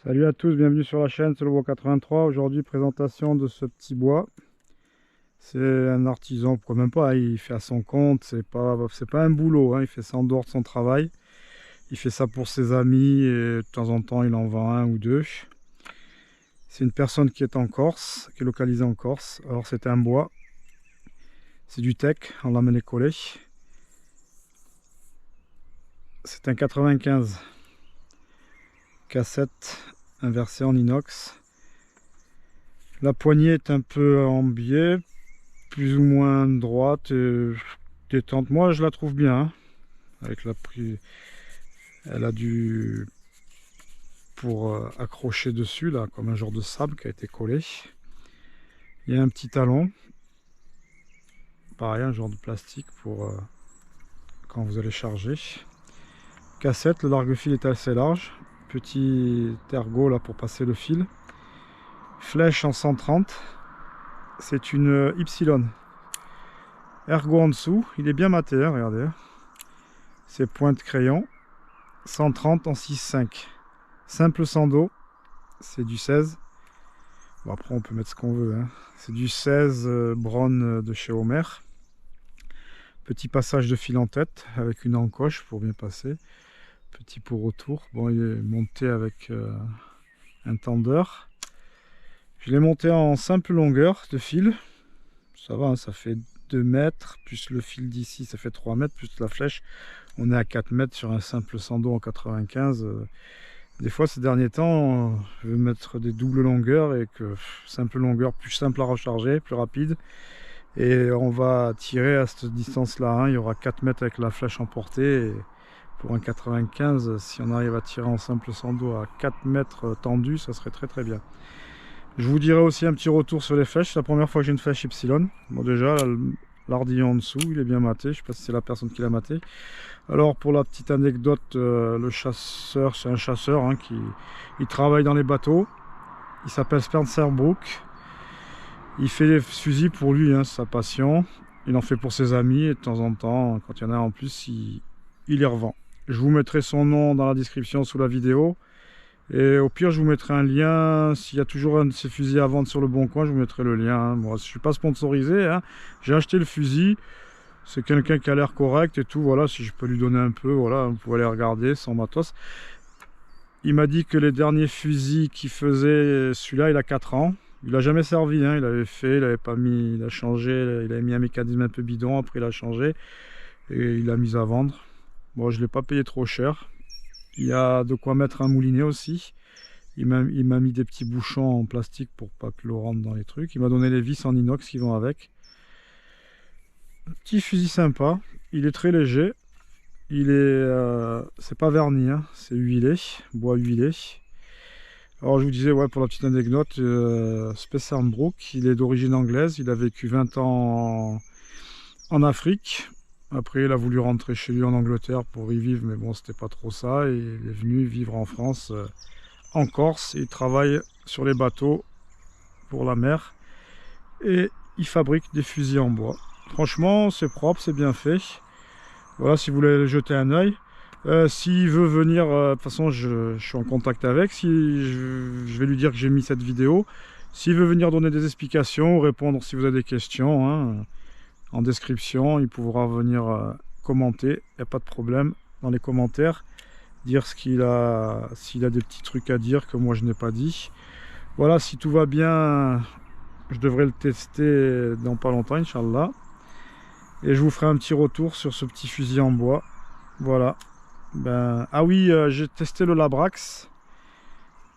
Salut à tous, bienvenue sur la chaîne, c'est le Bois 83. Aujourd'hui, présentation de ce petit bois. C'est un artisan, pourquoi même pas, hein, il fait à son compte, c'est pas un boulot, hein, il fait ça en dehors de son travail. Il fait ça pour ses amis et de temps en temps il en vend un ou deux. C'est une personne qui est en Corse, qui est localisée en Corse. Alors c'est un bois, c'est du teck, on l'a mené collé. C'est un 95, cassette inversée en inox. La poignée est un peu en biais, plus ou moins droite et détente. Moi je la trouve bien, hein, avec la prise. Elle a du pour accrocher dessus là, comme un genre de sable qui a été collé. Il y a un petit talon, pareil, un genre de plastique pour quand vous allez charger. Cassette, le largue-fil est assez large. Petit ergot là pour passer le fil. Flèche en 130. C'est une Y. Ergot en dessous, il est bien maté, hein, regardez. C'est pointe crayon. 130 en 6,5. Simple sans dos. C'est du 16. Bon, après on peut mettre ce qu'on veut, hein. C'est du 16 Brown de chez Homer. Petit passage de fil en tête avec une encoche pour bien passer. Petit pour retour. Bon, il est monté avec un tendeur. Je l'ai monté en simple longueur de fil. Ça va, hein, ça fait 2 mètres. Plus le fil d'ici, ça fait 3 mètres. Plus la flèche, on est à 4 mètres sur un simple sando en 95. Des fois, ces derniers temps, je vais mettre des doubles longueurs et que simple longueur, plus simple à recharger, plus rapide. Et on va tirer à cette distance-là, hein. Il y aura 4 mètres avec la flèche emportée. Et pour un 95, si on arrive à tirer en simple sando à 4 mètres tendu, ça serait très très bien. Je vous dirai aussi un petit retour sur les flèches. C'est la première fois que j'ai une flèche Y. Bon, déjà, l'ardillon en dessous, il est bien maté. Je ne sais pas si c'est la personne qui l'a maté. Alors, pour la petite anecdote, le chasseur, c'est un chasseur, hein, il travaille dans les bateaux. Il s'appelle Spencer Brook. Il fait les fusils pour lui, hein, c'est sa passion. Il en fait pour ses amis et de temps en temps, quand il y en a en plus, il les revend. Je vous mettrai son nom dans la description sous la vidéo. Et au pire, je vous mettrai un lien. S'il y a toujours un de ces fusils à vendre sur le bon coin, je vous mettrai le lien, hein. Moi, je ne suis pas sponsorisé, hein. J'ai acheté le fusil. C'est quelqu'un qui a l'air correct et tout. Voilà, si je peux lui donner un peu, voilà, vous pouvez aller regarder sans matos. Il m'a dit que les derniers fusils qu'il faisait, celui-là, il a 4 ans. Il n'a jamais servi, hein. Il avait fait, il avait pas mis, il a changé, il avait mis un mécanisme un peu bidon, après il a changé et il a mis à vendre. Bon, je ne l'ai pas payé trop cher. Il y a de quoi mettre un moulinet aussi. Il m'a mis des petits bouchons en plastique pour pas que l'eau rentre dans les trucs. Il m'a donné les vis en inox qui vont avec. Petit fusil sympa. Il est très léger. Il est, c'est pas verni, hein, c'est huilé, bois huilé. Alors je vous disais, ouais, pour la petite anecdote, Spencer Brook, il est d'origine anglaise. Il a vécu 20 ans en Afrique. Après, il a voulu rentrer chez lui en Angleterre pour y vivre, mais bon, c'était pas trop ça. Et il est venu vivre en France, en Corse. Il travaille sur les bateaux pour la mer. Et il fabrique des fusils en bois. Franchement, c'est propre, c'est bien fait. Voilà, si vous voulez jeter un œil. S'il veut venir, de toute façon, je suis en contact avec. Si je vais lui dire que j'ai mis cette vidéo. S'il veut venir donner des explications ou répondre si vous avez des questions, hein, en description, il pourra venir commenter, il n'y a pas de problème dans les commentaires, dire ce qu'il a, s'il a des petits trucs à dire que moi je n'ai pas dit. Voilà, si tout va bien, je devrais le tester dans pas longtemps, Inch'Allah. Et je vous ferai un petit retour sur ce petit fusil en bois. Voilà. Ben, ah oui, j'ai testé le Labrax.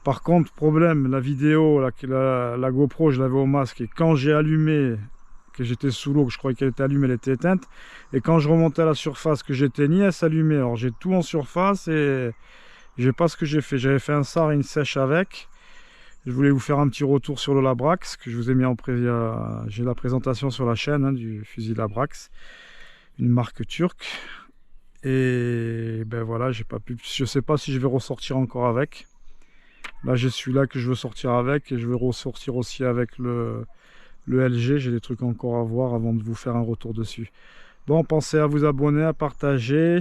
Par contre, problème, la vidéo, la GoPro, je l'avais au masque et quand j'ai allumé, que j'étais sous l'eau, que je croyais qu'elle était allumée, elle était éteinte. Et quand je remontais à la surface, que j'éteignais, elle s'allumait. Alors j'ai tout en surface et je sais pas ce que j'ai fait. J'avais fait un sard et une sèche avec. Je voulais vous faire un petit retour sur le Labrax, que je vous ai mis en j'ai la présentation sur la chaîne, hein, du fusil Labrax, une marque turque. Et ben voilà, j'ai pas pu. Je sais pas si je vais ressortir encore avec. Là j'ai celui-là que je veux sortir avec et je vais ressortir aussi avec le LG, j'ai des trucs encore à voir avant de vous faire un retour dessus. Bon, pensez à vous abonner, à partager,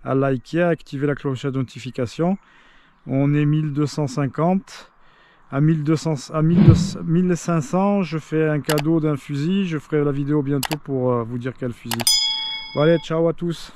à liker, à activer la cloche de notification. On est 1250. À 1500, je fais un cadeau d'un fusil. Je ferai la vidéo bientôt pour vous dire quel fusil. Bon, allez, ciao à tous.